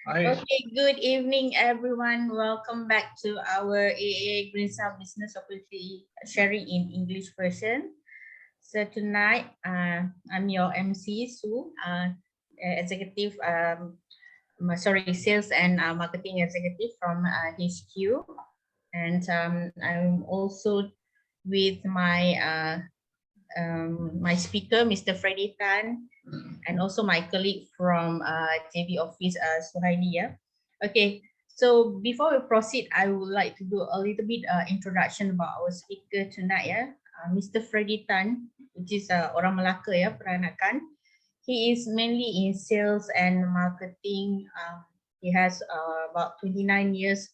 Hi. Okay, good evening, everyone. Welcome back to our AA Green South Business Opportunity Sharing in English version. So tonight, I'm your MC Sue, executive, sales and marketing executive from HQ, and I'm also with my speaker, Mr. Freddie Tan, and also my colleague from JB office, Suhaili. Yeah. Okay. So before we proceed, I would like to do a little bit introduction about our speaker tonight. Yeah. Mr. Freddie Tan, which is orang Melaka ya, peranakan. He is mainly in sales and marketing. He has about 29 years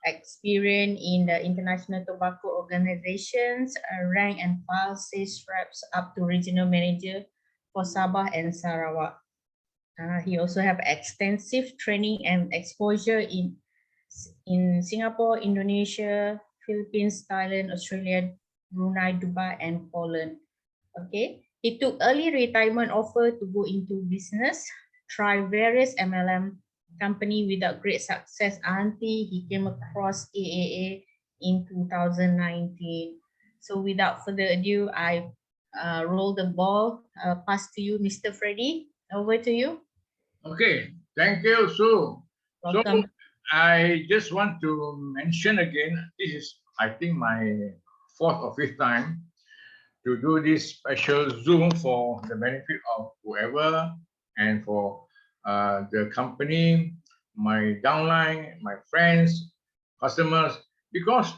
experience in the international tobacco organizations, rank and file sales reps up to regional manager for Sabah and Sarawak. He also have extensive training and exposure in Singapore, Indonesia, Philippines, Thailand, Australia, Brunei, Dubai, and Poland. Okay, he took early retirement offer to go into business, try various MLM company without great success until he came across AAA in 2019. So without further ado, I roll the ball, pass to you, Mr. Freddie. Over to you. Okay. Thank you, Sue. So Welcome. I just want to mention again, this is, I think, my fourth or fifth time to do this special Zoom for the benefit of whoever and for the company, my downline, my friends, customers, because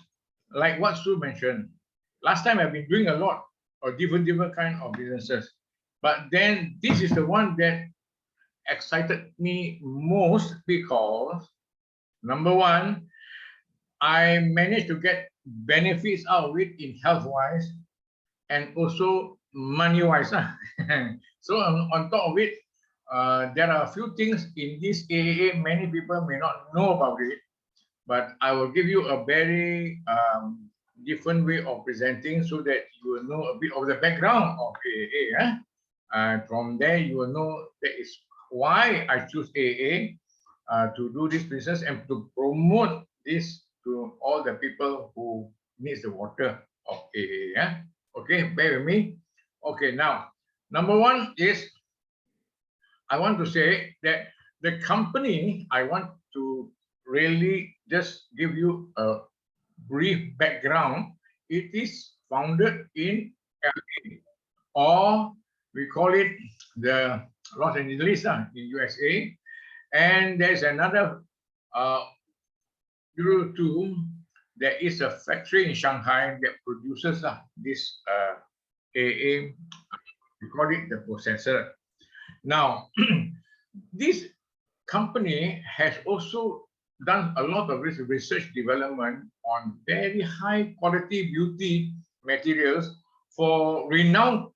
like what Sue mentioned, last time I've been doing a lot of different kind of businesses, but then this is the one that excited me most because number one, I managed to get benefits out of it in health wise and also money wise. So on top of it, there are a few things in this AAA many people may not know about it, but I will give you a very different way of presenting so that you will know a bit of the background of AAA. And from there, you will know that is why I choose AA to do this business and to promote this to all the people who needs the water of AA. Yeah? Okay, bear with me. Okay, now, number one is I want to say that the company, I want to really just give you a brief background. It is founded in LA, or we call it the Los Angeles in USA. And there's another Euro 2, there is a factory in Shanghai that produces this AA, we call it the processor. Now, this company has also done a lot of research development on very high quality beauty materials for renowned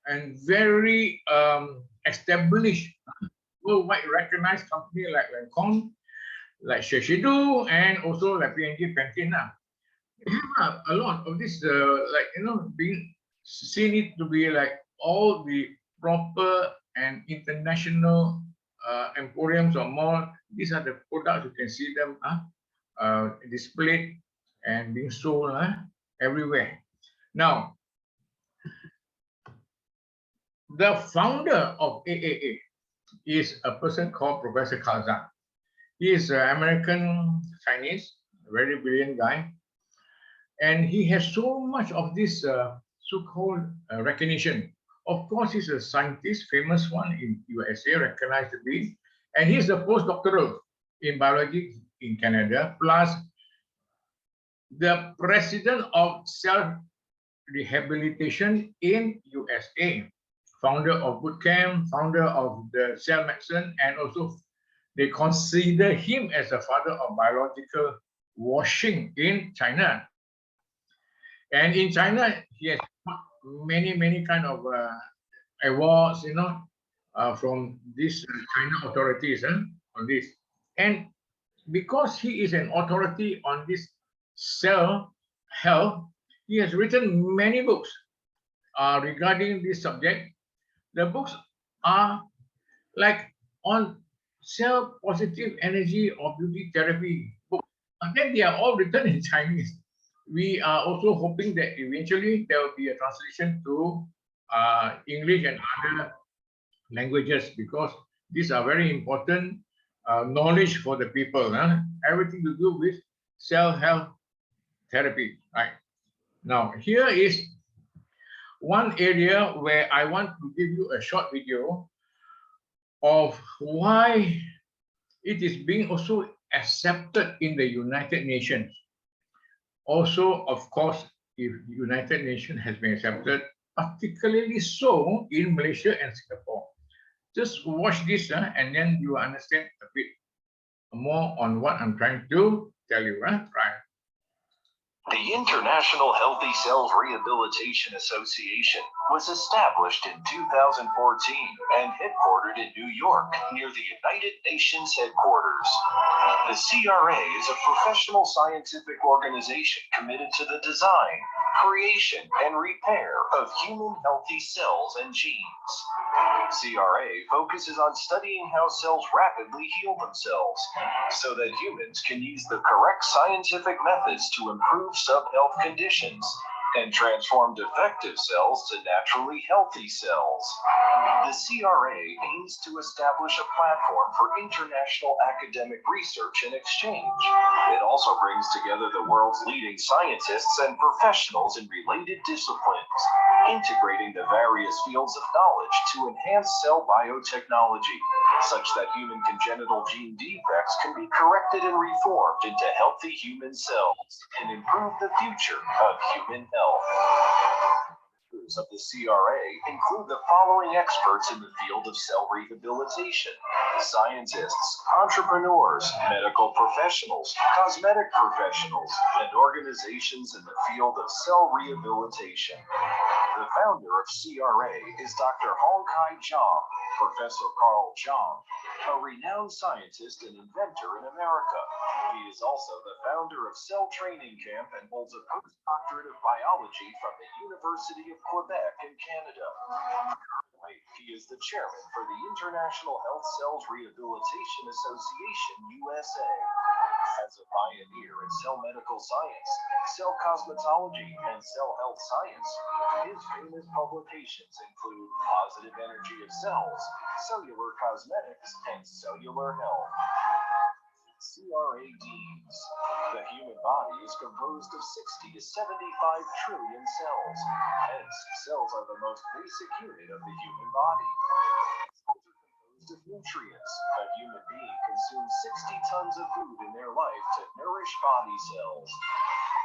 and very established, worldwide recognized company like Lancome, like Shiseido, and also like P&G Pantene. They have a lot of this, being seen it to be like all the proper and international emporiums or mall. These are the products you can see them displayed and being sold everywhere. Now, the founder of AAA is a person called Professor Kazan. He is an American Chinese, a very brilliant guy, and he has so much of this so-called recognition. Of course, he's a scientist, famous one in USA, recognized to be, and he's a postdoctoral in biology in Canada, plus the president of self-rehabilitation in USA, founder of Bootcamp, founder of the cell medicine, and also they consider him as the father of biological washing in China. And in China, he has many kind of awards, from these China authorities on this. And because he is an authority on this cell health, he has written many books regarding this subject. The books are like on cell positive energy or beauty therapy book. And then they are all written in Chinese. We are also hoping that eventually there will be a translation to English and other languages, because these are very important knowledge for the people. Everything to do with cell health therapy. Right. Now, here is one area where I want to give you a short video of why it is being also accepted in the United Nations. Also, of course, if the United Nations has been accepted, particularly so in Malaysia and Singapore. Just watch this and then you understand a bit more on what I'm trying to tell you. Right? The International Healthy Cells Rehabilitation Association was established in 2014 and headquartered in New York near the United Nations headquarters. The CRA is a professional scientific organization committed to the design, creation, and repair of human healthy cells and genes. CRA focuses on studying how cells rapidly heal themselves so that humans can use the correct scientific methods to improve sub-health conditions and transform defective cells to naturally healthy cells. The CRA aims to establish a platform for international academic research and exchange. It also brings together the world's leading scientists and professionals in related disciplines, integrating the various fields of knowledge to enhance cell biotechnology, such that human congenital gene defects can be corrected and reformed into healthy human cells and improve the future of human health. Members of the CRA include the following experts in the field of cell rehabilitation: scientists, entrepreneurs, medical professionals, cosmetic professionals, and organizations in the field of cell rehabilitation. The founder of CRA is Dr. Hongkai Zhang, Professor Carl Zhang, a renowned scientist and inventor in America. He is also the founder of Cell Training Camp and holds a postdoctorate of biology from the University of Quebec in Canada. He is the chairman for the International Health Cells Rehabilitation Association, USA. As a pioneer in cell medical science, cell cosmetology, and cell health science, his famous publications include Positive Energy of Cells, Cellular Cosmetics, and Cellular Health. CRA deems the human body is composed of 60 to 75 trillion cells. Hence, cells are the most basic unit of the human body. Cells are composed of nutrients. A human being consumes 60 tons of food in their life to nourish body cells.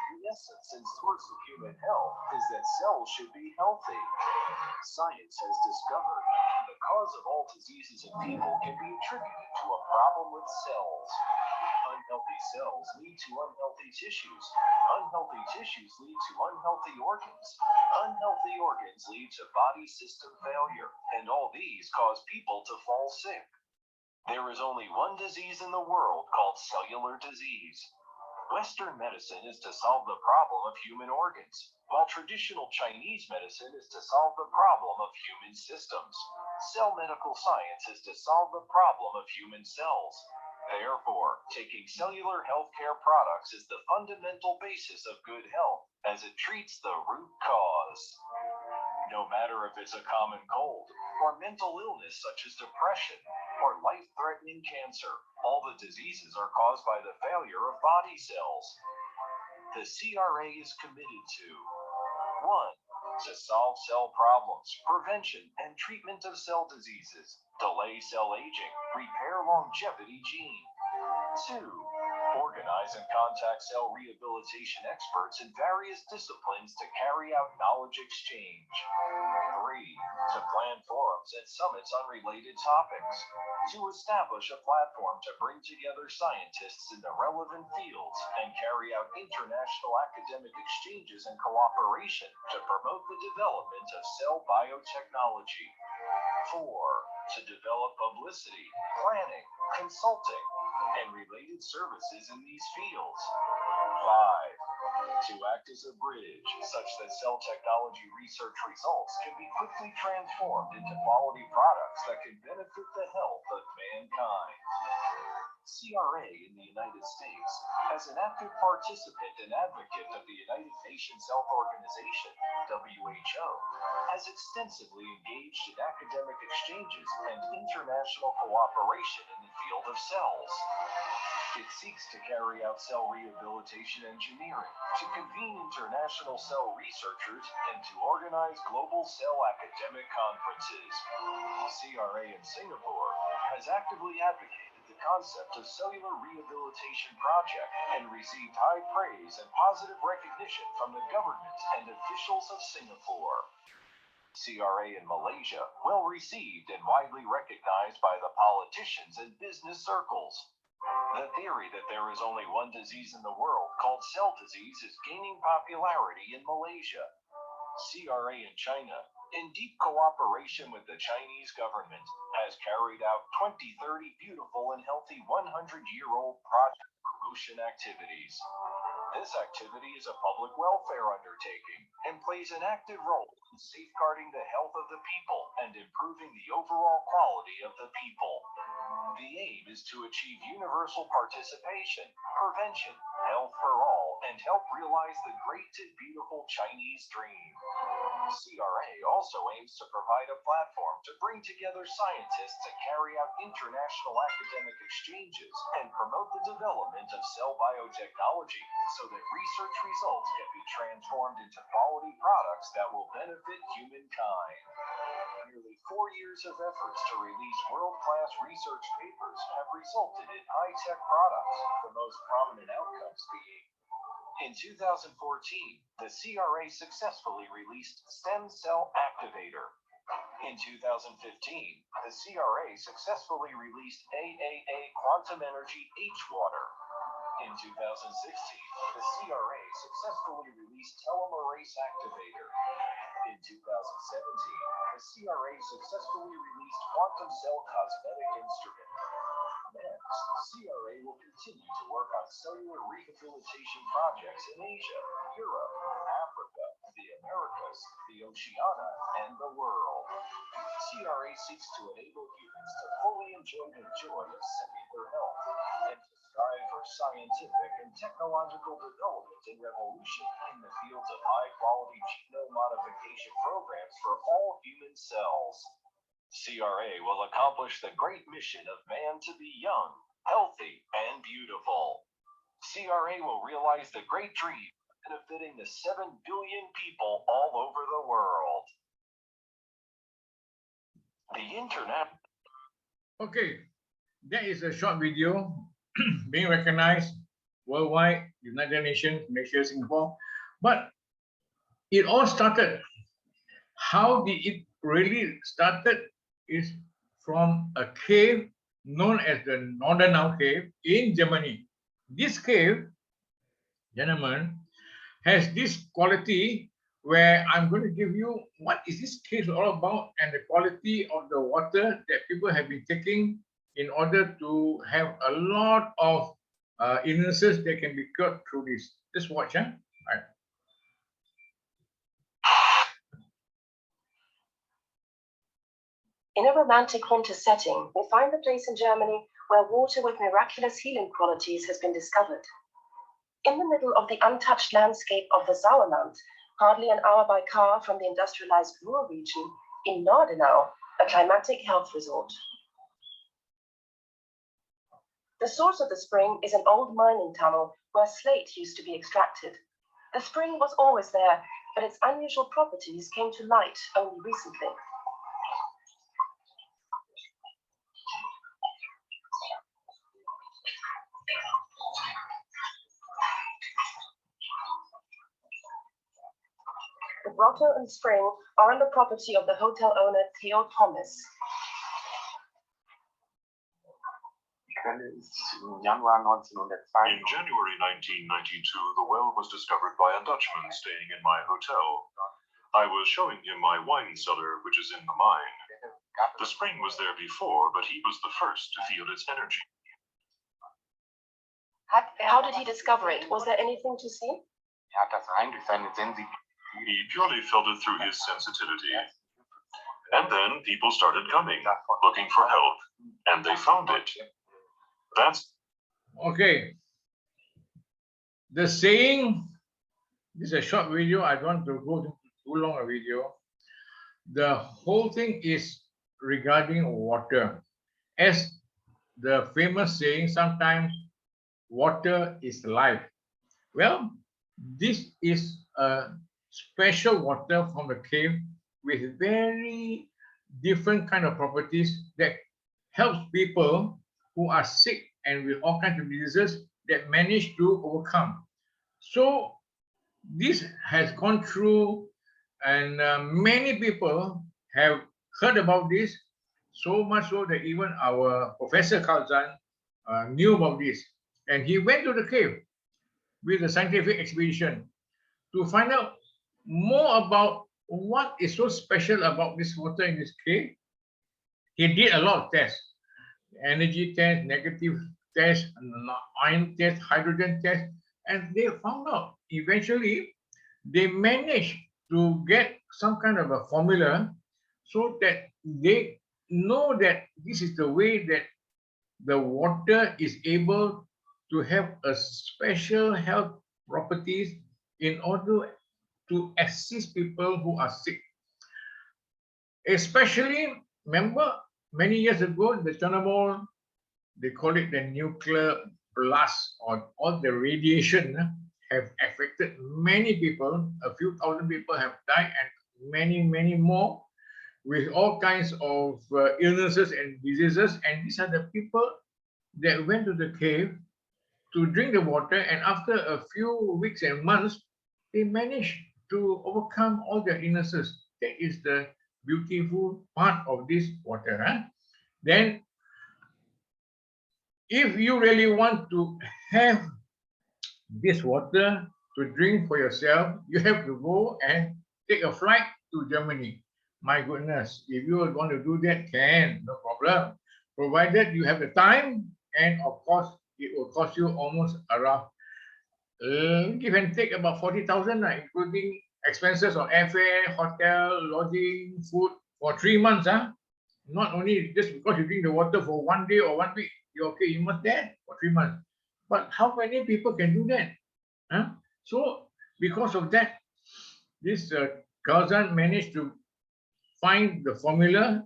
The essence and source of human health is that cells should be healthy. Science has discovered the cause of all diseases in people can be attributed to a problem with cells. Unhealthy cells lead to unhealthy tissues. Unhealthy tissues lead to unhealthy organs. Unhealthy organs lead to body system failure, and all these cause people to fall sick. There is only one disease in the world called cellular disease. Western medicine is to solve the problem of human organs, while traditional Chinese medicine is to solve the problem of human systems. Cell medical science is to solve the problem of human cells. Therefore, taking cellular healthcare products is the fundamental basis of good health, as it treats the root cause. No matter if it's a common cold, or mental illness such as depression, or life-threatening cancer, all the diseases are caused by the failure of body cells. The CRA is committed to 1. To solve cell problems, prevention, and treatment of cell diseases, delay cell aging, repair longevity gene. 2. Organize and contact cell rehabilitation experts in various disciplines to carry out knowledge exchange. 3. To plan forums and summits on related topics. To establish a platform to bring together scientists in the relevant fields and carry out international academic exchanges and cooperation to promote the development of cell biotechnology. 4. To develop publicity, planning, consulting, and related services in these fields. to act as a bridge such that cell technology research results can be quickly transformed into quality products that can benefit the health of mankind. CRA in the United States, as an active participant and advocate of the United Nations Health Organization, WHO, has extensively engaged in academic exchanges and international cooperation in the field of cells. It seeks to carry out cell rehabilitation engineering, to convene international cell researchers, and to organize global cell academic conferences. CRA in Singapore has actively advocated the concept of cellular rehabilitation project and received high praise and positive recognition from the government and officials of Singapore. CRA in Malaysia, well received and widely recognized by the politicians and business circles. The theory that there is only one disease in the world called cell disease is gaining popularity in Malaysia. CRA in China, in deep cooperation with the Chinese government, has carried out 20-30 beautiful and healthy 100-year-old project promotion activities. This activity is a public welfare undertaking and plays an active role in safeguarding the health of the people and improving the overall quality of the people. The aim is to achieve universal participation, prevention, health for all, and help realize the great and beautiful Chinese dream. CRA also aims to provide a platform to bring together scientists to carry out international academic exchanges and promote the development of cell biotechnology so that research results can be transformed into quality products that will benefit humankind. Nearly 4 years of efforts to release world-class research papers have resulted in high-tech products, the most prominent outcomes being: in 2014, the CRA successfully released Stem Cell Activator. In 2015, the CRA successfully released AAA Quantum Energy H-Water. In 2016, the CRA successfully released Telomerase Activator. In 2017, the CRA successfully released Quantum Cell Cosmetic Instrument. Next, CRA will continue to work on cellular rehabilitation projects in Asia, Europe, Africa, the Americas, the Oceania, and the world. CRA seeks to enable humans to fully enjoy the joy of cellular health and to strive for scientific and technological development and revolution in the fields of high-quality genome modification programs for all human cells. CRA will accomplish the great mission of man to be young, healthy, and beautiful. CRA will realize the great dream benefiting the 7 billion people all over the world. The internet. Okay, that is a short video being recognized worldwide, United Nations, Malaysia, Singapore. But it all started. How did it really started? Is from a cave known as the Nordenau Cave in Germany. This cave, gentlemen, has this quality where I'm going to give you what is this cave all about and the quality of the water that people have been taking in order to have a lot of illnesses that can be cured through this. Just watch, huh? All right. In a romantic winter setting, we find the place in Germany where water with miraculous healing qualities has been discovered. In the middle of the untouched landscape of the Sauerland, hardly an hour by car from the industrialized Ruhr region, in Nordenau, a climatic health resort. The source of the spring is an old mining tunnel where slate used to be extracted. The spring was always there, but its unusual properties came to light only recently. The grotto and spring are on the property of the hotel owner Theo Thomas. In January 1992, the well was discovered by a Dutchman staying in my hotel. I was showing him my wine cellar, which is in the mine. The spring was there before, but he was the first to feel its energy. How did he discover it? Was there anything to see? Er hat das rein durch seine Sensibilität. He purely felt it through his sensitivity. And then people started coming, looking for help, and they found it. That's Okay. The saying, this is a short video. I don't want to go too long a video. The whole thing is regarding water. As the famous saying, sometimes water is life. Well, this is a special water from the cave with very different kind of properties that helps people who are sick and with all kinds of diseases that manage to overcome. So this has gone through, and many people have heard about this, so much so that even our Professor Kalzan knew about this. And he went to the cave with a scientific expedition to find out more about what is so special about this water in this cave. He did a lot of tests, energy test, negative test, iron test, hydrogen test, and they found out eventually they managed to get some kind of a formula so that they know that this is the way that the water is able to have a special health properties in order to assist people who are sick. Especially, remember many years ago, the Chernobyl, they call it the nuclear blast, or all the radiation have affected many people. A few thousand people have died, and many more with all kinds of illnesses and diseases. And these are the people that went to the cave to drink the water, and after a few weeks and months, they managed to overcome all their illnesses. That is the beautiful part of this water. Then, if you really want to have this water to drink for yourself, you have to go and take a flight to Germany. My goodness, if you are going to do that, no problem. Provided you have the time, and of course, it will cost you almost around, give and take about 40,000, including expenses of airfare, hotel, lodging, food for 3 months. Not only just because you drink the water for 1 day or 1 week, you're okay, you must there for 3 months. But how many people can do that? So because of that, this Kazan managed to find the formula,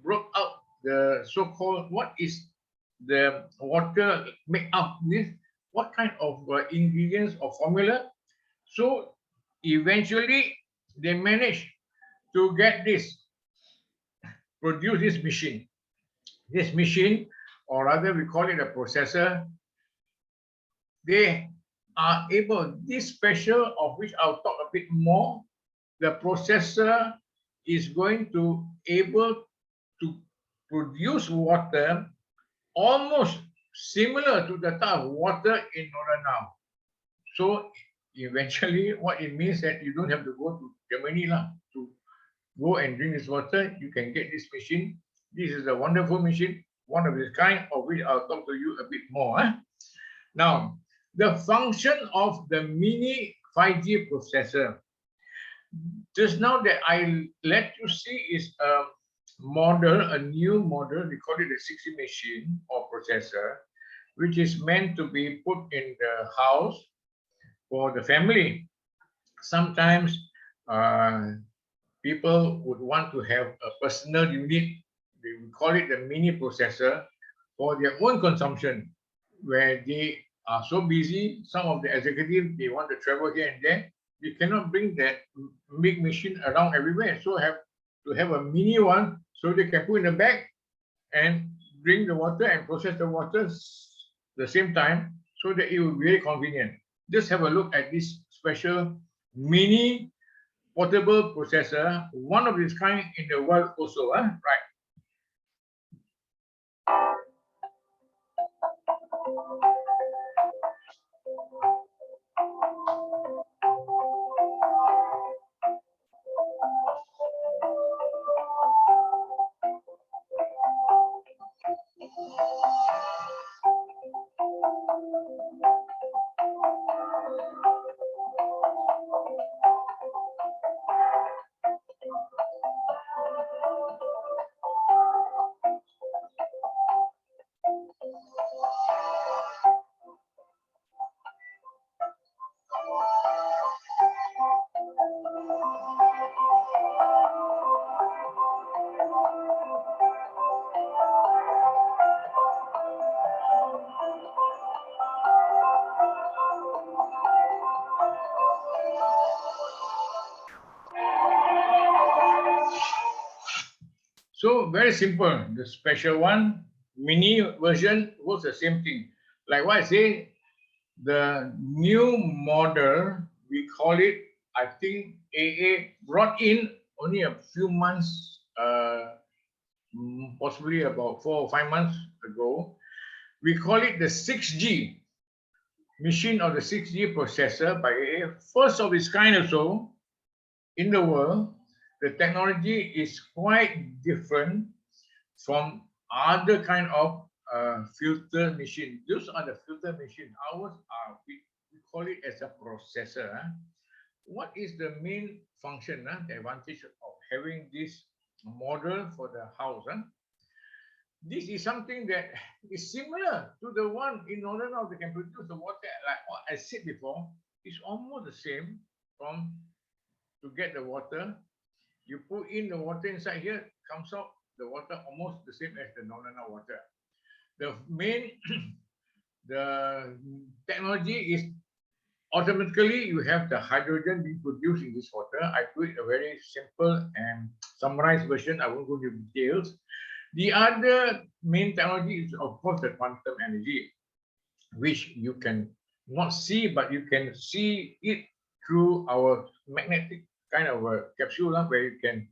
broke out the so-called what is the water made up with, what kind of ingredients or formula. So eventually they managed to get this, produce this machine. This machine, or rather we call it a processor, they are able, this special, of which I'll talk a bit more, the processor is going to able to produce water almost similar to the type of water in Nora now. So eventually what it means that you don't have to go to Germany to go and drink this water. You can get this machine. This is a wonderful machine, one of its kind, of which I'll talk to you a bit more. Now, the function of the mini 5G processor. Just now that I let you see is a model, a new model, we call it a 60 machine or processor, which is meant to be put in the house for the family. Sometimes people would want to have a personal unit, we call it the mini processor, for their own consumption, where they are so busy, some of the executives, they want to travel here and there, you cannot bring that big machine around everywhere, so have to have a mini one, so they can put in a bag and drink the water and process the water the same time, so that it will be very convenient. Just have a look at this special mini portable processor, one of its kind in the world also, right? So very simple. The special one, mini version works the same thing. Like what I say, the new model, we call it, I think AA brought in only a few months, possibly about 4 or 5 months ago. We call it the 6G machine or the 6G processor by AA, first of its kind also in the world. The technology is quite different from other kind of filter machine. Those are the filter machine. Ours are, we call it as a processor. What is the main function, the advantage of having this model for the house? This is something that is similar to the one in order now they can produce the water, like what I said before. It's almost the same. From to get the water, you put in the water inside here, comes out the water almost the same as the normal water. The main the technology is automatically you have the hydrogen being produced in this water. I put a very simple and summarized version. I won't go into details. The other main technology is, of course, the quantum energy, which you can not see, but you can see it through our magnetic kind of a capsule where you can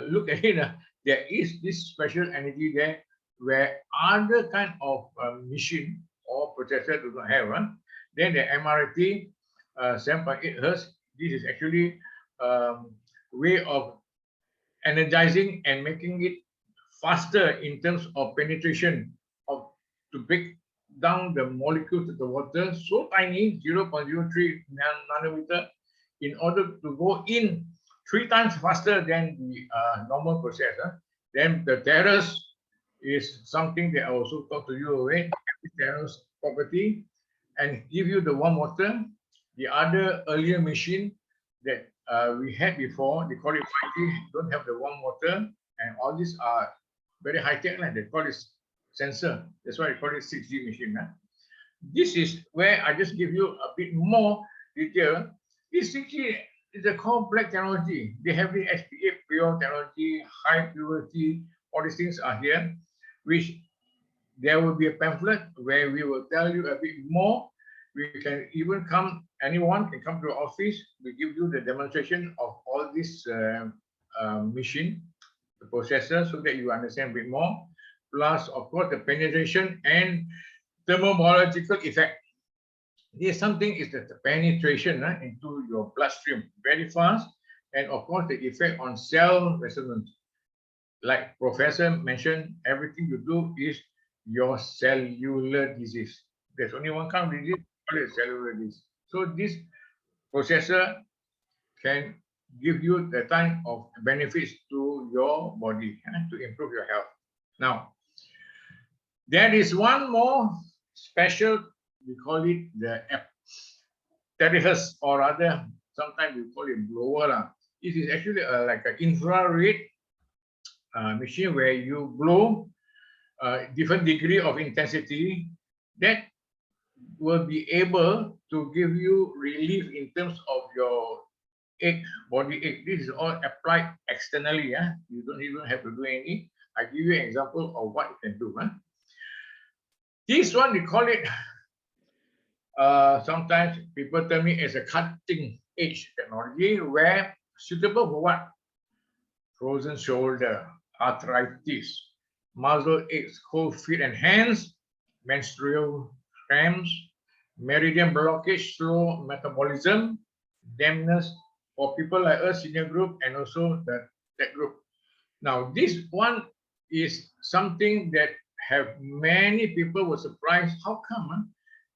look at it. There is this special energy there where other kind of machine or processor do not have. Then the MRT 7.8 hertz, this is actually way of energizing and making it faster in terms of penetration of to break down the molecules of the water, so tiny, 0.03 nanometer, in order to go in 3 times faster than the normal processor. Then the terrace is something that I also talk to you about, terrace property, and give you the warm water. The other earlier machine that we had before, they call it 5G, don't have the warm water, and all these are very high tech. They call it sensor. That's why I call it 6G machine. This is where I just give you a bit more detail. This 6G is a complex technology. They have the SPA pure technology, high purity, all these things are here, which there will be a pamphlet where we will tell you a bit more. We can even come, anyone can come to our office. We give you the demonstration of all this machine, the processor, so that you understand a bit more. Plus, of course, the penetration and thermobiological effect. This something is the penetration into your bloodstream very fast, and of course, the effect on cell resonance. Like Professor mentioned, everything you do is your cellular disease. There's only one kind of disease, called it cellular disease. So this processor can give you the kind of benefits to your body to improve your health. Now, there is one more special, we call it the terahertz, or rather, sometimes we call it blower. It is actually like an infrared machine where you blow different degree of intensity that will be able to give you relief in terms of your ache, body ache. This is all applied externally. You don't even have to do any. I give you an example of what you can do. This one, we call it, sometimes people tell me, as a cutting edge technology, where suitable for what? Frozen shoulder, arthritis, muscle aches, cold feet and hands, menstrual cramps, meridian blockage, slow metabolism, dampness for people like us, senior group, and also that group. Now, this one is something that have many people were surprised. How come?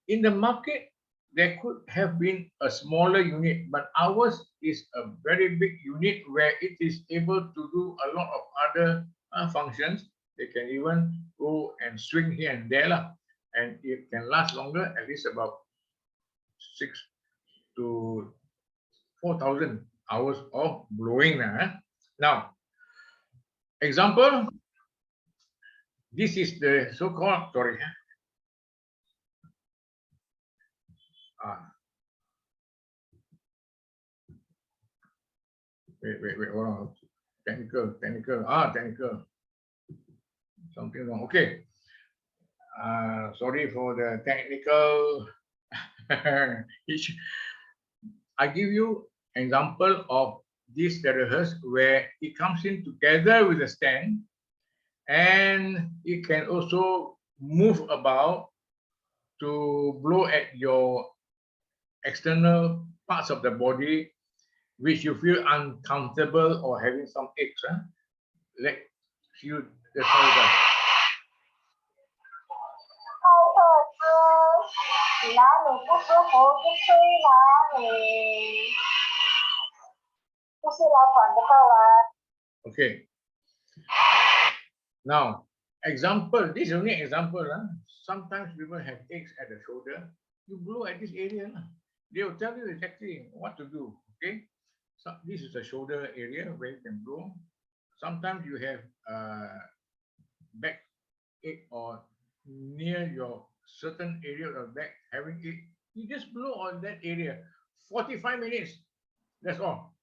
In the market, there could have been a smaller unit, but ours is a very big unit where it is able to do a lot of other functions. They can even go and swing here and there, and it can last longer, at least about 6 to 4,000 hours of blowing. Now, example, this is the so-called, sorry, wait, hold on. Technical. something wrong. Okay. Sorry for the technical issue. I give you example of this terahertz where it comes in together with the stand, and it can also move about to blow at your external parts of the body which you feel uncomfortable or having some aches. Like you, that's how it does. Okay. Now, example, this is only example. Sometimes people have aches at the shoulder. You blow at this area. They will tell you exactly what to do. Okay. So this is the shoulder area where you can blow. Sometimes you have back ache or near your certain area of back having ache. You just blow on that area. 45 minutes. That's all.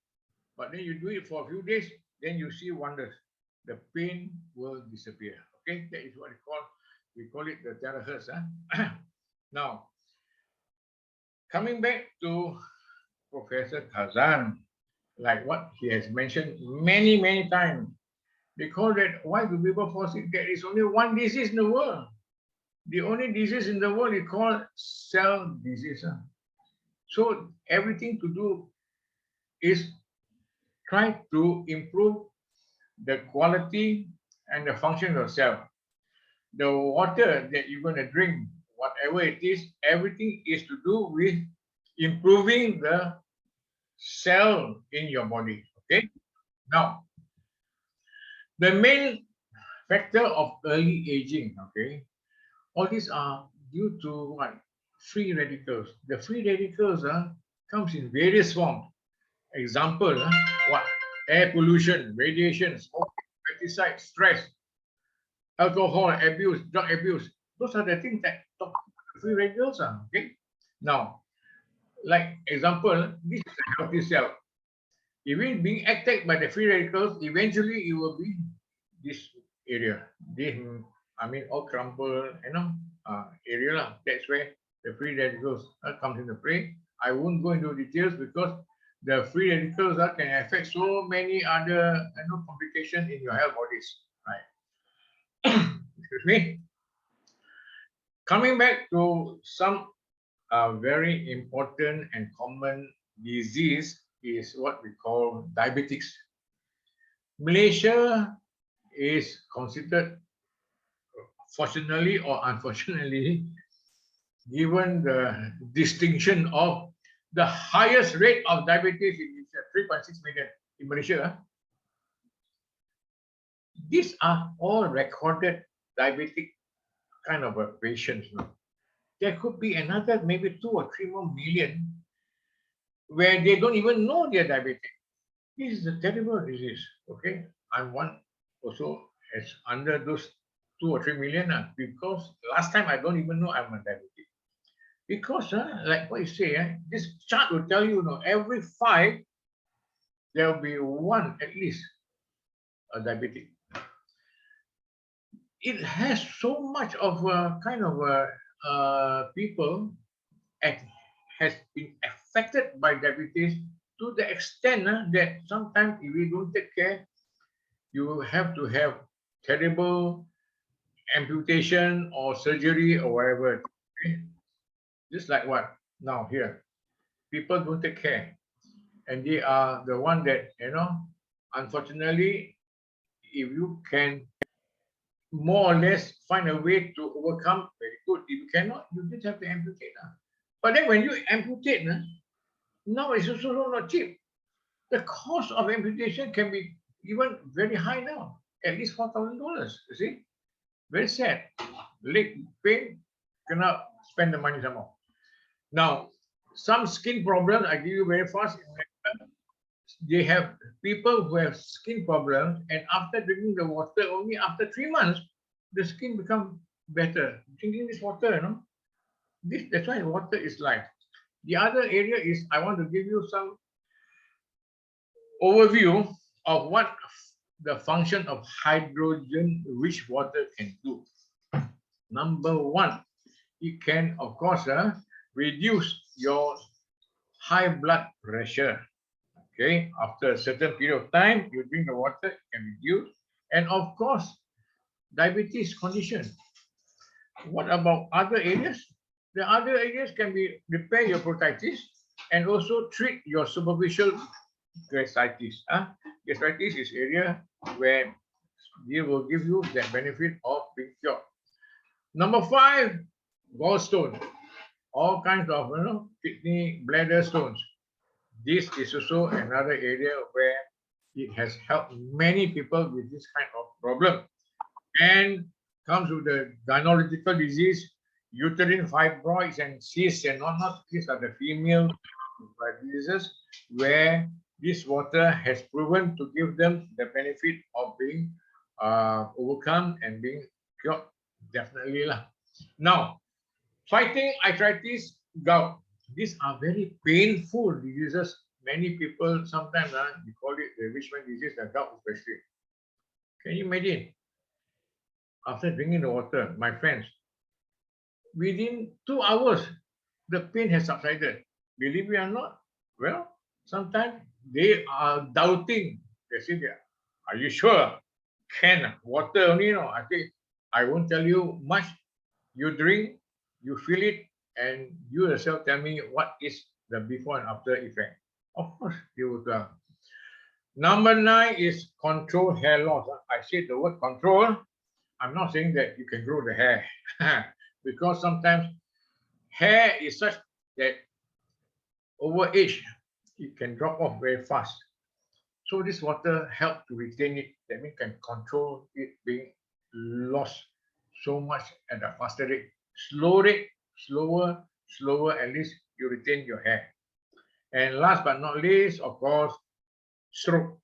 But then you do it for a few days, then you see wonders. The pain will disappear. Okay, that is what we call it the terahertz. Now, coming back to Professor Kazan, like what he has mentioned many, many times, they call that, why do people fall sick? There is only one disease in the world. The only disease in the world is called cell disease. So everything to do is try to improve the quality and the function of cell. The water that you're going to drink, whatever it is, everything is to do with improving the cell in your body. Okay. Now, the main factor of early aging, okay, all these are due to what? Free radicals. The free radicals comes in various forms. Example, what? Air pollution, radiation, smoke, pesticide, stress, alcohol abuse, drug abuse. Those are the things that talk about free radicals. Okay. Now, like example, this is a healthy cell. If it's being attacked by the free radicals, eventually it will be this area. This, I mean, all crumple, area lah. That's where the free radicals comes into play. I won't go into details because the free radicals can affect so many other complications in your health bodies, right? Excuse me. Coming back to some very important and common disease is what we call diabetics. Malaysia is considered, fortunately or unfortunately, given the distinction of the highest rate of diabetes in 3.6 million in Malaysia. These are all recorded diabetic kind of patients. There could be another maybe 2 or 3 more million where they don't even know they're diabetic. This is a terrible disease. Okay, I'm one also as under those 2 or 3 million because last time I don't even know I'm a diabetic. Because like what you say, this chart will tell you, every 5 there will be 1 at least a diabetic. It has so much of kind of people has been affected by diabetes to the extent that sometimes if you don't take care, you have to have terrible amputation or surgery or whatever. Okay? Just like what now here, people don't take care, and they are the one that unfortunately, if you can more or less find a way to overcome, very good. If you cannot, you just have to amputate. But then when you amputate, now it's also not cheap. The cost of amputation can be even very high now, at least $4,000. You see, very sad. Leg pain, cannot spend the money some more. Now, some skin problems, I give you very fast. They have people who have skin problems, and after drinking the water, only after 3 months, the skin become better. Drinking this water, that's why water is life. The other area is I want to give you some overview of what the function of hydrogen-rich water can do? Number one, it can, of course, reduce your high blood pressure. Okay, after a certain period of time, you drink the water, it can reduce. And of course, diabetes condition. What about other areas? The other areas can be repair your proctitis and also treat your superficial gastritis. Gastritis is area where they will give you that benefit of being cured. Number five, gallstone. All kinds of kidney, bladder stones. This is also another area where it has helped many people with this kind of problem. And comes with the gynecological disease, uterine fibroids and cysts and whatnot. These are the female diseases where this water has proven to give them the benefit of being overcome and being cured. Definitely lah. Now, fighting arthritis, gout. These are very painful diseases. Many people sometimes they call it the rich man disease, the gout especially. Can you imagine? After drinking the water, my friends, within 2 hours, the pain has subsided. Believe me or not? Well, sometimes they are doubting. They say, are you sure? Can water only? No, I think I won't tell you much. You drink, you feel it, and you yourself tell me what is the before and after effect. Of course, you will tell. Number 9 is control hair loss. I said the word control. I'm not saying that you can grow the hair because sometimes hair is such that over age, it can drop off very fast. So this water helps to retain it. That means can control it being lost so much at a faster rate. Slow rate, slower, at least you retain your hair. And last but not least, of course, stroke.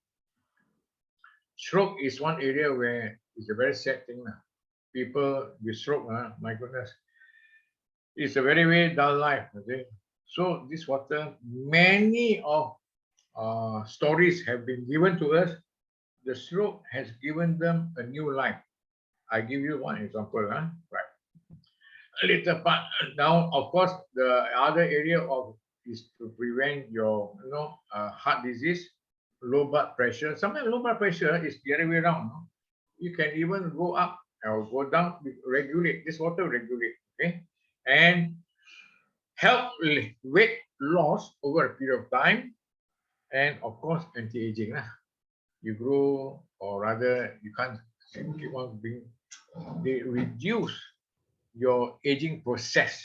Stroke is one area where it's a very sad thing. People with stroke, my goodness, it's a very, very dull life. Okay? So this water, many of stories have been given to us. The stroke has given them a new life. I give you one example. Right. A little part now, of course, the other area of is to prevent your heart disease, low blood pressure. Sometimes low blood pressure is the other way around. No? You can even go up or go down, regulate. This water regulate, okay? And help weight loss over a period of time. And of course, anti-aging. You grow, or rather, you can't keep on being, they reduce your aging process.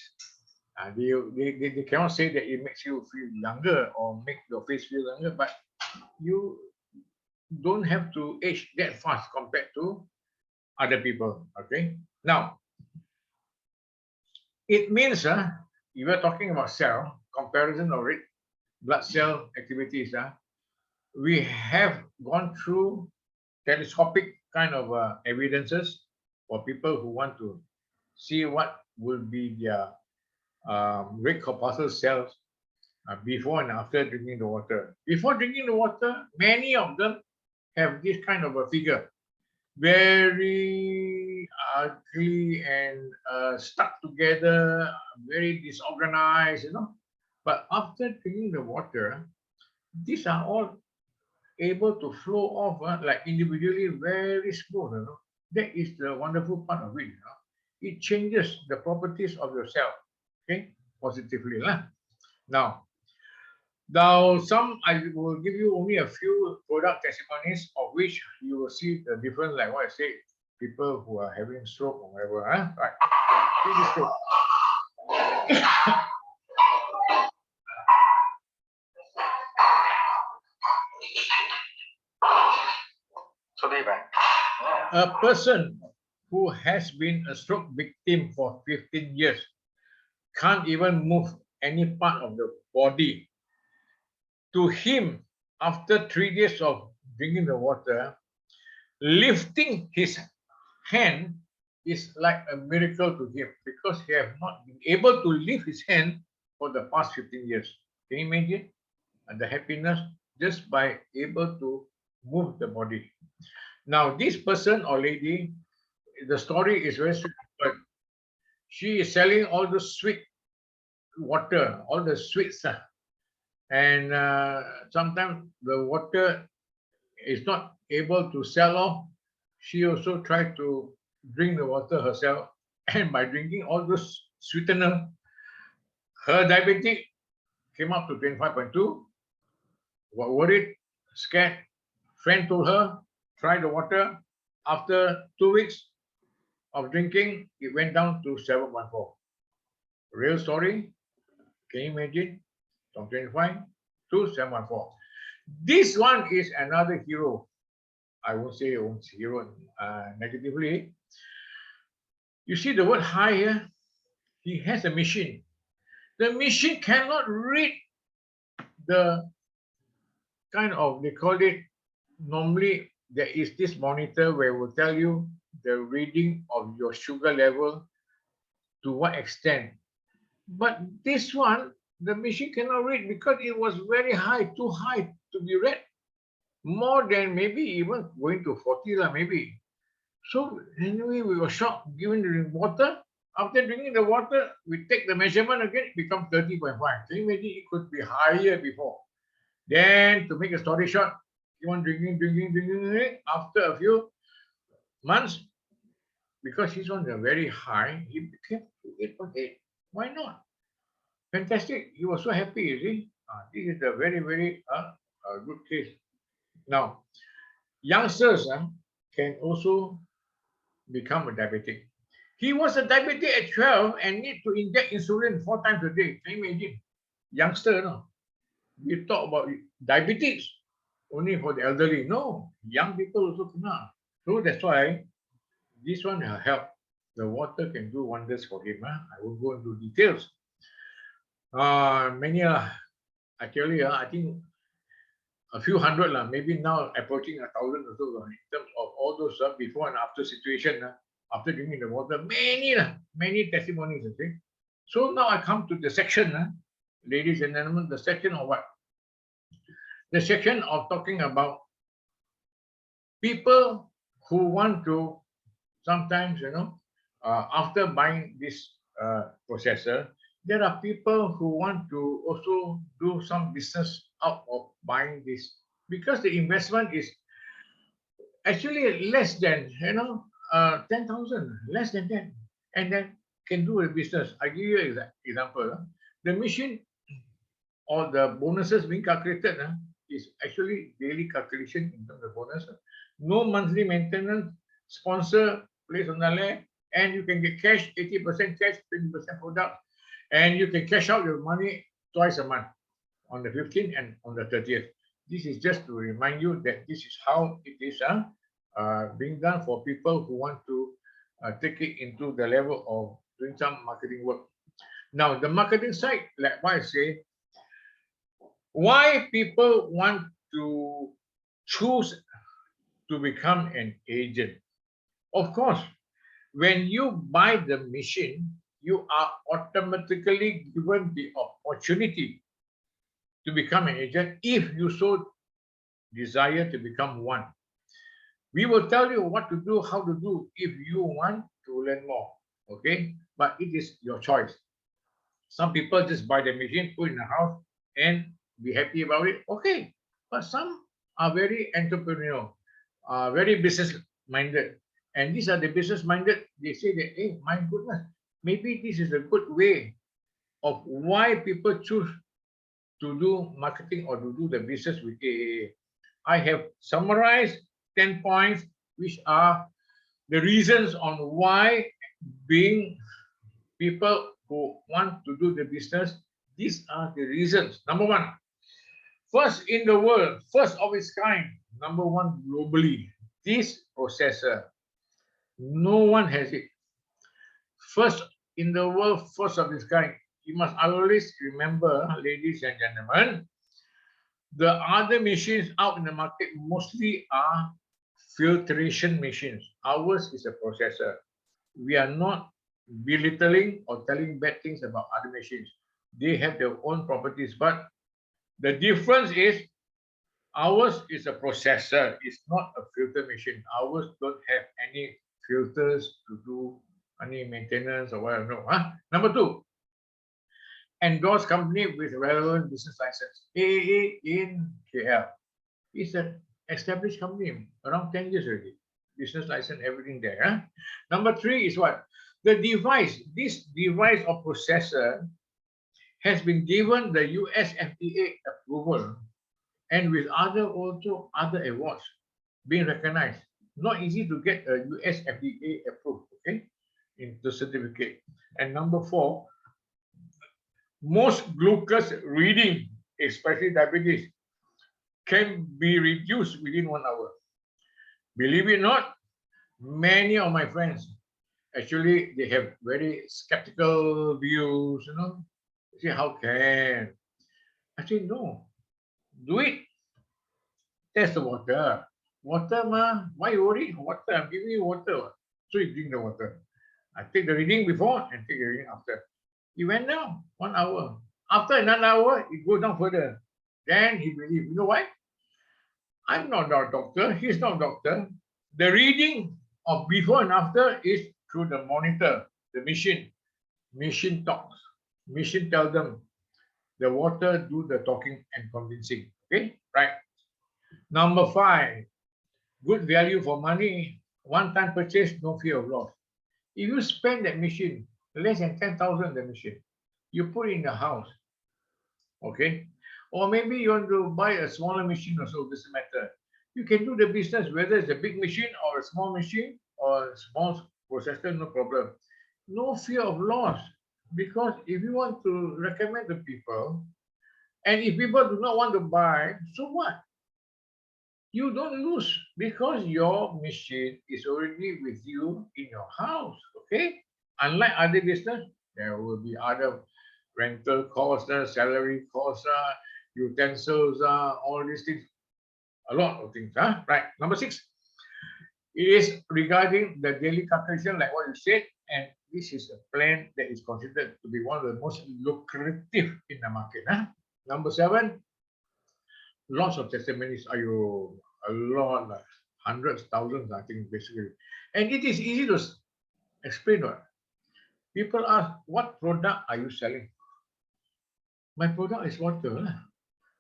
They cannot say that it makes you feel younger or make your face feel younger, but you don't have to age that fast compared to other people. Okay. Now, it means you were talking about cell comparison of red blood cell activities. We have gone through telescopic kind of evidences for people who want to see what will be their red corpuscle cells before and after drinking the water. Before drinking the water, many of them have this kind of a figure, very ugly and stuck together, very disorganized, But after drinking the water, these are all able to flow off like individually, very smooth. That is the wonderful part of it. It changes the properties of your cell, okay, positively. Now, I will give you only a few product testimonies of which you will see the difference, like what I said, people who are having stroke or whatever. Right. See this stroke. A person who has been a stroke victim for 15 years can't even move any part of the body. To him, after 3 days of drinking the water, lifting his hand is like a miracle to him because he has not been able to lift his hand for the past 15 years. Can you imagine? And the happiness just by able to move the body. Now, this person or lady, the story is very straightforward. She is selling all the sweet water, all the sweets, and sometimes the water is not able to sell off. She also tried to drink the water herself, and by drinking all those sweetener, her diabetic came up to 25.2. Worried, scared. Friend told her, try the water. After 2 weeks of drinking, it went down to 7.4. Real story. Can you imagine? From 25 to 7.4. This one is another hero. I won't say hero negatively. You see the word high here? He has a machine. The machine cannot read the kind of, they call it, normally there is this monitor where it will tell you the reading of your sugar level to what extent. But this one, the machine cannot read because it was very high, too high to be read. More than maybe even going to 40 maybe. So anyway, we were shocked, given the water. After drinking the water, we take the measurement again, it becomes 30.5. So imagine it could be higher before. Then, to make a story short, keep on drinking. After a few months, because his ones are very high, he became 8.8. Why not? Fantastic. He was so happy, you see. This is a very, very good case. Now, youngsters can also become a diabetic. He was a diabetic at 12 and need to inject insulin 4 times a day. Can you imagine? Youngster, no? We talk about diabetics only for the elderly. No, young people also cannot. So that's why this one will help. The water can do wonders for him. I will go into details. Many I tell you, I think a few hundred, maybe now approaching 1,000 or so in terms of all those before and after situation, after drinking the water, many testimonies. Okay? So now I come to the section, ladies and gentlemen, the section of what? The section of talking about people who want to sometimes, after buying this processor, there are people who want to also do some business out of buying this because the investment is actually less than 10,000, less than that, and then can do a business. I give you an example. The machine or the bonuses being calculated is actually daily calculation in terms of bonus. No monthly maintenance, sponsor place on the left, and you can get cash, 80% cash, 20% product, and you can cash out your money twice a month, on the 15th and on the 30th. This is just to remind you that this is how it is being done for people who want to take it into the level of doing some marketing work. Now, the marketing side, like what I say, why people want to choose to become an agent. Of course, when you buy the machine, you are automatically given the opportunity to become an agent if you so desire to become one. We will tell you what to do, how to do if you want to learn more, okay? But it is your choice. Some people just buy the machine, put it in the house, and be happy about it, okay. But some are very entrepreneurial, very business-minded. And these are the business-minded, they say that, hey, my goodness, maybe this is a good way of why people choose to do marketing or to do the business with AAA. I have summarized 10 points, which are the reasons on why being people who want to do the business, these are the reasons. Number one, first in the world, first of its kind, number one globally, this processor. No one has it. First in the world, first of its kind. You must always remember, ladies and gentlemen, the other machines out in the market mostly are filtration machines. Ours is a processor. We are not belittling or telling bad things about other machines. They have their own properties, but the difference is Ours is a processor. It's not a filter machine. Ours don't have any filters to do any maintenance or whatever. No. Huh? Number two, endorsed company with relevant business license. AAA in KL. It's an established company, around 10 years already. Business license, everything there. Huh? Number three is what? The device, this device or processor has been given the US FDA approval and with other awards being recognized. Not easy to get a US FDA approved, okay, in the certificate. And number four, most glucose reading, especially diabetes, can be reduced within 1 hour. Believe it or not, many of my friends actually they have very skeptical views, you know. Say, how can? I say, no, do it. Test the water. Water, ma, why you worry? Water, I'm giving you water. So you drink the water. I take the reading before and take the reading after. He went down 1 hour. After another hour, it goes down further. Then he believed, you know why? I'm not a doctor. He's not a doctor. The reading of before and after is through the monitor, the machine. Machine talks. Machine tell them. The water do the talking and convincing. Okay, right. Number five, good value for money. One-time purchase, no fear of loss. If you spend that machine less than 10,000, the machine, you put it in the house, okay? Or maybe you want to buy a smaller machine or so, doesn't matter. You can do the business, whether it's a big machine or a small machine or a small processor, no problem. No fear of loss, because if you want to recommend to people, and if people do not want to buy, so what? You don't lose because your machine is already with you in your house, okay? Unlike other business, there will be other rental costs, salary costs, utensils, all these things, a lot of things, right? Number six, it is regarding the daily calculation, like what you said, and this is a plan that is considered to be one of the most lucrative in the market. Number seven, lots of testimonies. Are you a lot, like hundreds, thousands, I think, basically. And it is easy to explain. What people ask, what product are you selling? My product is water.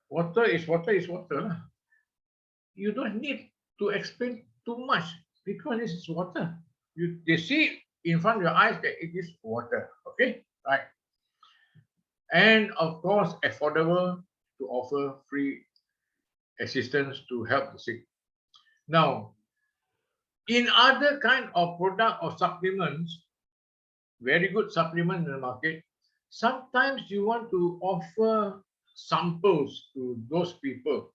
Water is water is water. You don't need to explain too much because this is water. They see in front of your eyes that it is water. Okay, right? And of course, affordable to offer free assistance to help the sick. Now, in other kind of product or supplements, very good supplement in the market, sometimes you want to offer samples to those people.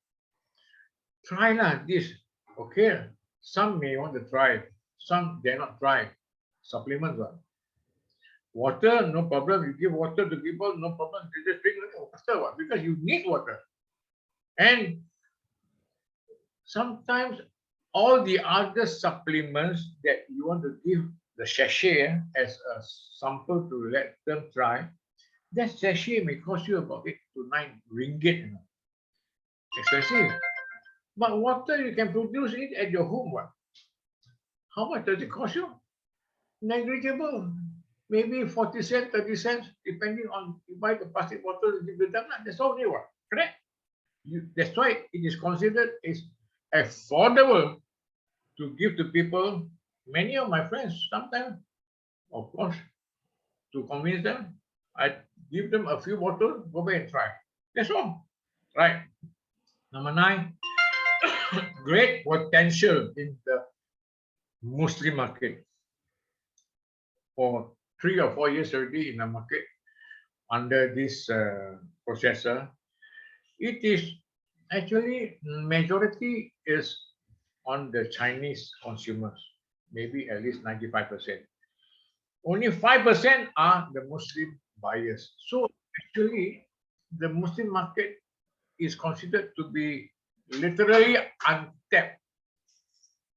Try this, okay? Some may want to try, some dare not try. Supplements, water, no problem. You give water to people, no problem. They just drink water, because you need water. And sometimes all the other supplements that you want to give the sachet as a sample to let them try, that sachet may cost you about 8 to 9 ringgit, you know. Expensive. But water, you can produce it at your home. How much does it cost you? Negligible. Maybe 40 cents, 30 cents, depending on you buy the plastic bottle, you give them. That's all they want. Correct? That's why it is considered as affordable to give to people. Many of my friends, sometimes, of course, to convince them, I give them a few bottles, go back and try. That's all. Right. Number 9, great potential in the Muslim market. For 3 or 4 years already in the market under this processor, it is actually majority is on the Chinese consumers, maybe at least 95%. Only 5% are the Muslim buyers. So actually, the Muslim market is considered to be literally untapped.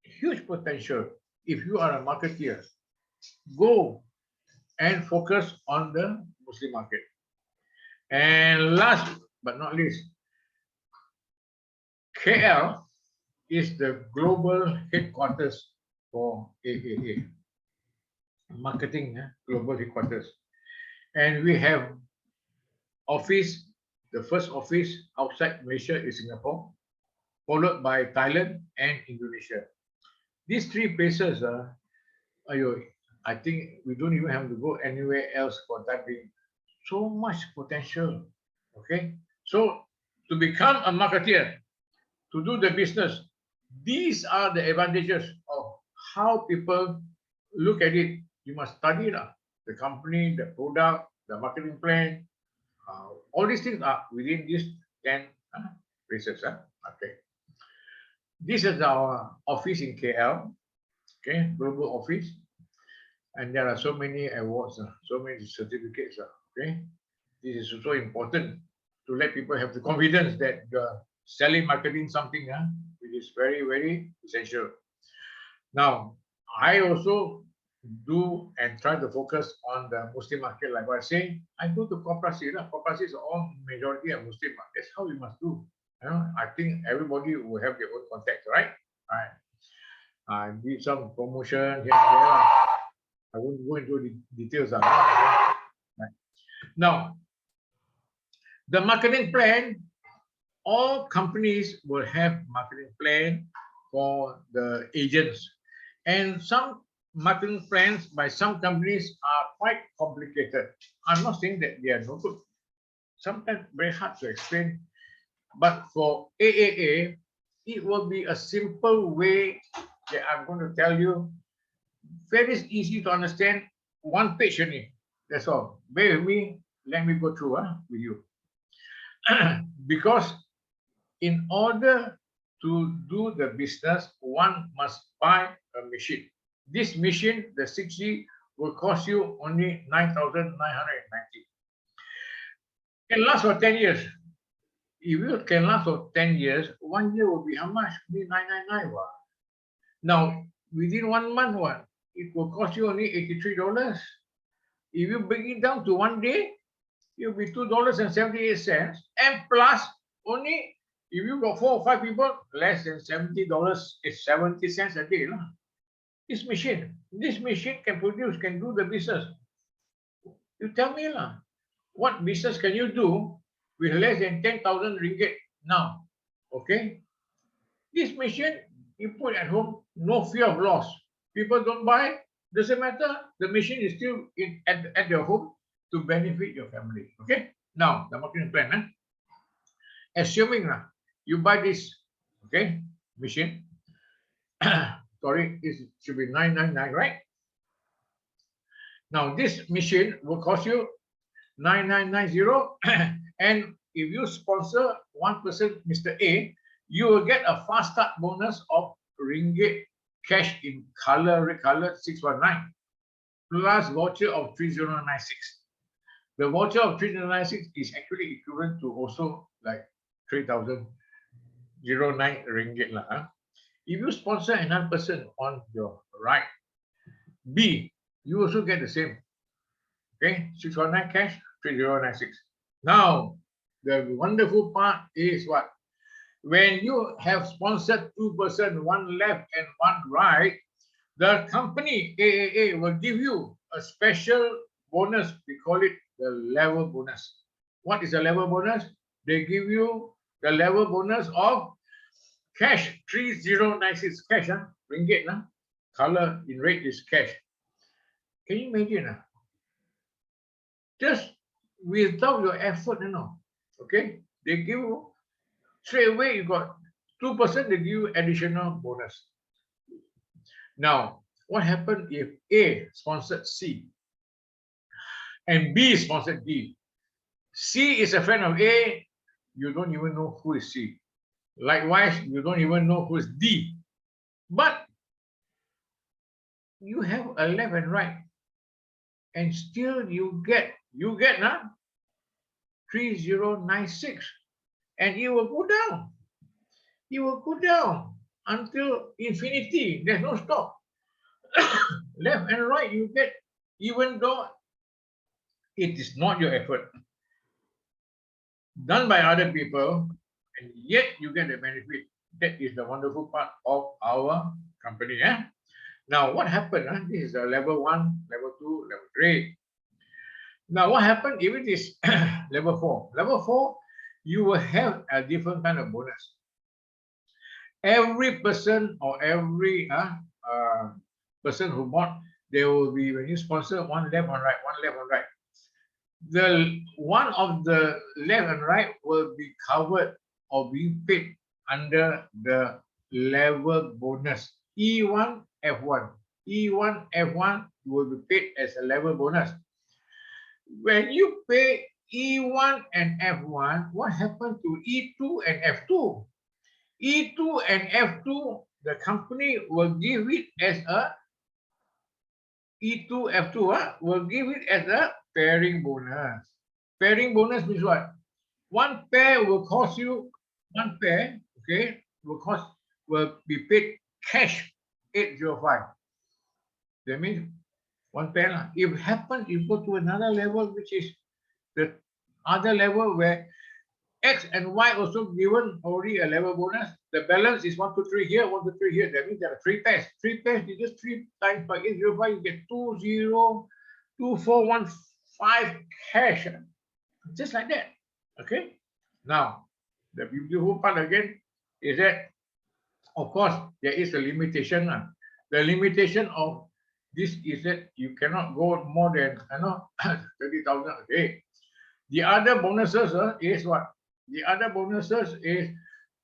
Huge potential. If you are a marketeer, go and focus on the Muslim market. And last but not least, KL is the global headquarters for AAA. Marketing, global headquarters. And we have office, the first office outside Malaysia is Singapore, followed by Thailand and Indonesia. These three places are, I think we don't even have to go anywhere else for that being. So much potential. Okay. So to become a marketeer, to do the business, these are the advantages of how people look at it. You must study the company, the product, the marketing plan. All these things are within these 10 places. Okay. This is our office in KL. Okay, global office. And there are so many awards, so many certificates. Okay. This is also important to let people have the confidence that you're selling, marketing something, which is very, very essential. Now, I also do and try to focus on the Muslim market. Like what I say, I go to Koperasi. Koperasi is all majority of Muslim. That's how we must do. I think everybody will have their own contact, right? Right. I did some promotion here and there. I won't go into the details. Right. Now, the marketing plan, all companies will have marketing plan for the agents. And some marketing plans by some companies are quite complicated. I'm not saying that they are no good. Sometimes very hard to explain. But for AAA, it will be a simple way that I'm going to tell you. Very easy to understand. One page only. That's all. Bear with me. Let me go through with you. Because in order to do the business, one must buy a machine. This machine, the 6G, will cost you only 9,990. Can last for 10 years. If you can last for 10 years, 1 year will be how much? 999. Now, within 1 month, it will cost you only $83. If you bring it down to 1 day, it will be $2.78. And plus, only if you got 4 or 5 people, less than $70 is 70 cents a day. This machine can produce, can do the business. You tell me, what business can you do with less than 10,000 ringgit now? Okay? This machine, you put at home, no fear of loss. People don't buy, doesn't matter. The machine is still at your home to benefit your family. Okay? Now, the marketing plan. Assuming you buy this, okay, machine. Sorry, it should be 999, right? Now, this machine will cost you 9,990. And if you sponsor one person, Mr. A, you will get a fast start bonus of ringgit cash in color, red color 619, plus voucher of 3096. The voucher of 3096 is actually equivalent to also like 3,009 ringgit. If you sponsor another person on your right, B, you also get the same. Okay, 619 cash, 3096. Now, the wonderful part is what? When you have sponsored 2 persons, one left and one right, the company AAA will give you a special bonus. We call it the level bonus. What is a level bonus? They give you the level bonus of cash 3096 cash, ringgit, color in red is cash. Can you imagine? Just without your effort, okay? They give you straight away. You got 2%. They give you additional bonus. Now, what happened if A sponsored C and B sponsored D? C is a friend of A. You don't even know who is C. Likewise, you don't even know who is D. But you have a left and right, and still you get 3096, and it will go down. It will go down until infinity. There's no stop. Left and right you get, even though it is not your effort, done by other people, and yet you get the benefit. That is the wonderful part of our company. Now, what happened? This is level 1, level 2, level 3. Now, what happened if it is level 4? Level 4, you will have a different kind of bonus. Every person or every person who bought, there will be, when you sponsor, one left, one right, one left, one right. The one of the left and right will be covered or being paid under the level bonus. E1, F1. E1, F1 will be paid as a level bonus. When you pay E1 and F1, what happened to E2 and F2? E2 and F2, the company will give it as a E2, F2 will give it as a pairing bonus. Pairing bonus means what? One pair will cost you, one pair, okay, will be paid cash 805. That means one pair. If it happens, you go to another level, which is the other level where X and Y also given already a level bonus. The balance is 1, 2, 3 here, 1, 2, 3 here. That means there are 3 pairs. 3 pairs, you just 3 times by 805, you get 202415 cash. Just like that. Okay. Now, the beautiful part again is that, of course, there is a limitation. The limitation of this is that you cannot go more than 30,000 a day. The other bonuses is what? The other bonuses is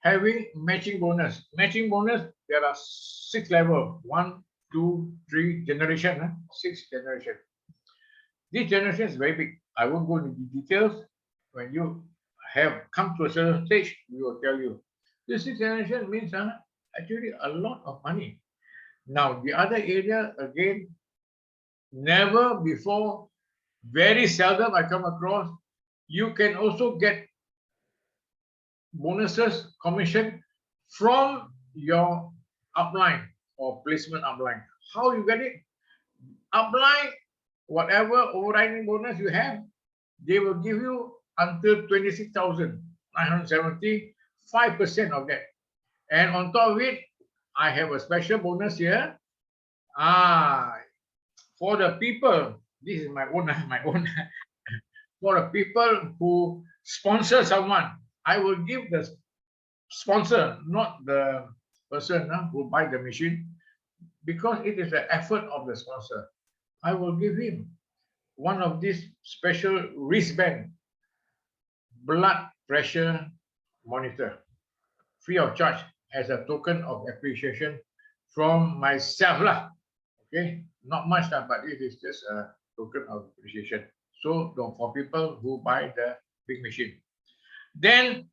having matching bonus. Matching bonus, there are 6 levels. 1, 2, 3 generation. 6 generation. This generation is very big. I won't go into details. When you have come to a certain stage, we will tell you. This 6 generation means actually a lot of money. Now, the other area, again, never before, very seldom I come across, you can also get bonuses, commission from your upline or placement upline. How you get it? Upline, whatever overriding bonus you have, they will give you until 26,970, 5% of that. And on top of it, I have a special bonus here. For the people, this is my own. For the people who sponsor someone, I will give the sponsor, not the person who buy the machine, because it is the effort of the sponsor. I will give him one of these special wristband blood pressure monitor, free of charge, as a token of appreciation from myself lah. Okay, not much but it is just a token of appreciation. So for people who buy the big machine. Then,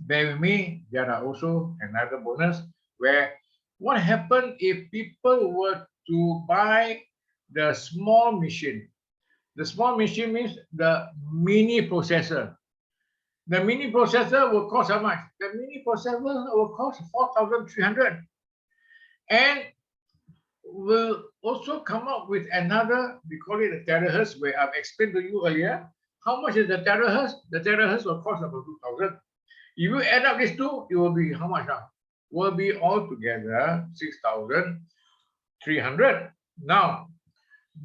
bear with me, there are also another bonus where what happens if people were to buy the small machine? The small machine means the mini processor. The mini processor will cost how much? The mini processor will cost 4,300. And will also come up with another, we call it a terahertz, where I've explained to you earlier. How much is the terahertz? The terahertz will cost about 2,000. If you add up these two, it will be how much now? Will be altogether 6,300. Now,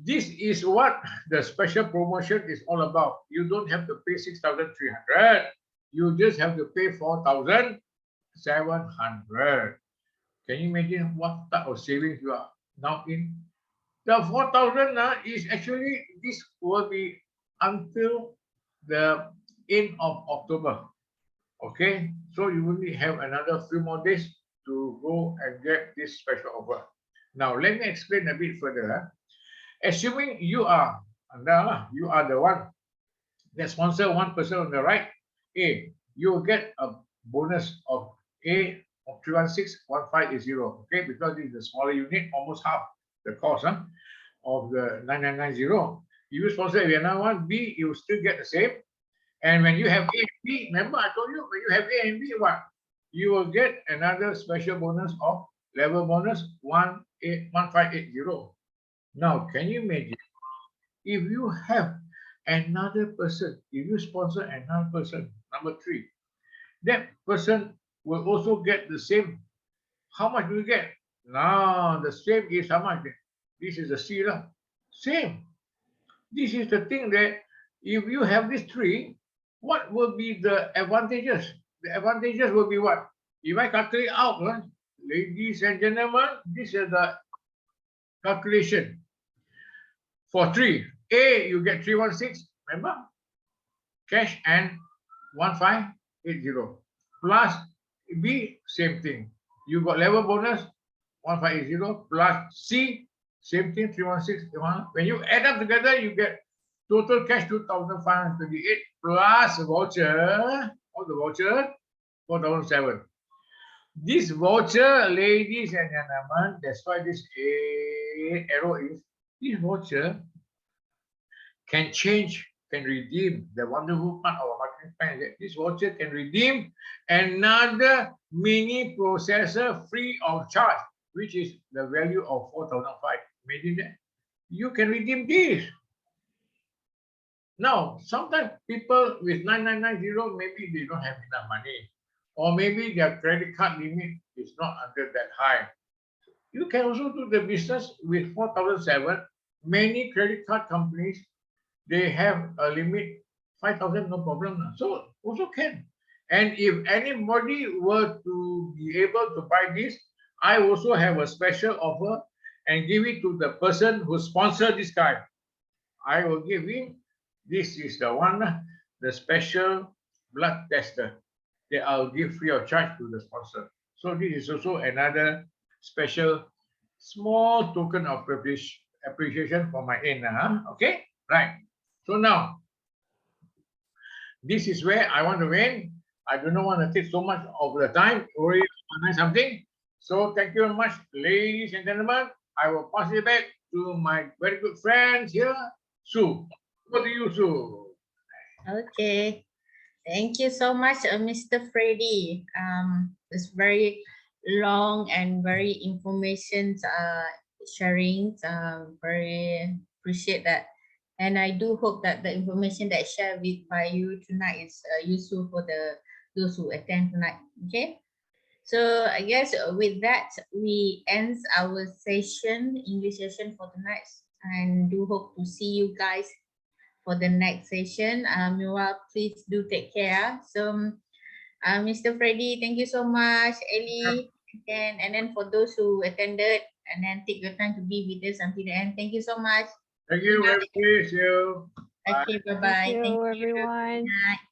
this is what the special promotion is all about. You don't have to pay 6,300. You just have to pay 4,700. Can you imagine what type of savings you are now in? The 4,000 is actually, this will be until the end of October. Okay, so you only have another few more days to go and get this special offer. Now, let me explain a bit further. Assuming you are the one that sponsor one person on the right, A, you will get a bonus of A of 316,150. Okay, because this is a smaller unit, almost half the cost of the 9,990. If you sponsor another one, B, you will still get the same. And when you have A and B, remember I told you, when you have A and B, what? You will get another special bonus of level bonus 1580. Now, can you imagine if you have another person, if you sponsor another person, number 3, that person will also get the same. How much do you get? Now the same is how much? This is the C lah. Same. This is the thing that if you have this three, what will be the advantages? The advantages will be what? If I calculate out, ladies and gentlemen, this is the calculation. For 3, A, you get 316, remember? Cash and 1580. Plus B, same thing. You got level bonus, 1580, plus C, same thing, 316. When you add up together, you get total cash 2,528 plus voucher, all the voucher, 4,007. This voucher, ladies and gentlemen, that's why this arrow is, this voucher can change, can redeem. The wonderful part of our marketing plan is that this voucher can redeem another mini processor free of charge, which is the value of 4,005. Imagine that. You can redeem this. Now, sometimes people with 9990, maybe they don't have enough money, or maybe their credit card limit is not under that high. You can also do the business with 4,007. Many credit card companies, they have a limit 5,000, no problem. So also can. And if anybody were to be able to buy this, I also have a special offer and give it to the person who sponsored this guy. I will give him, this is the one, the special blood tester that I'll give free of charge to the sponsor. So this is also another special small token of appreciation for my end. Okay, right. So now, this is where I want to end. I do not want to take so much of the time. Already something. So thank you very much, ladies and gentlemen. I will pass it back to my very good friends here, Sue. What do you, Sue? Okay. Thank you so much, Mr. Freddy. It's very long and very information sharing. Very appreciate that. And I do hope that the information that shared by you tonight is useful for those who attend tonight. Okay. So I guess with that, we end our session, English session for tonight. And do hope to see you guys for the next session. Meanwhile, please do take care. So, Mr. Freddy, thank you so much. Ellie, again, and then for those who attended and then take your time to be with us until the end, thank you so much. Thank you. Good night. See you. Okay, bye-bye. Thank you, everyone. Good night.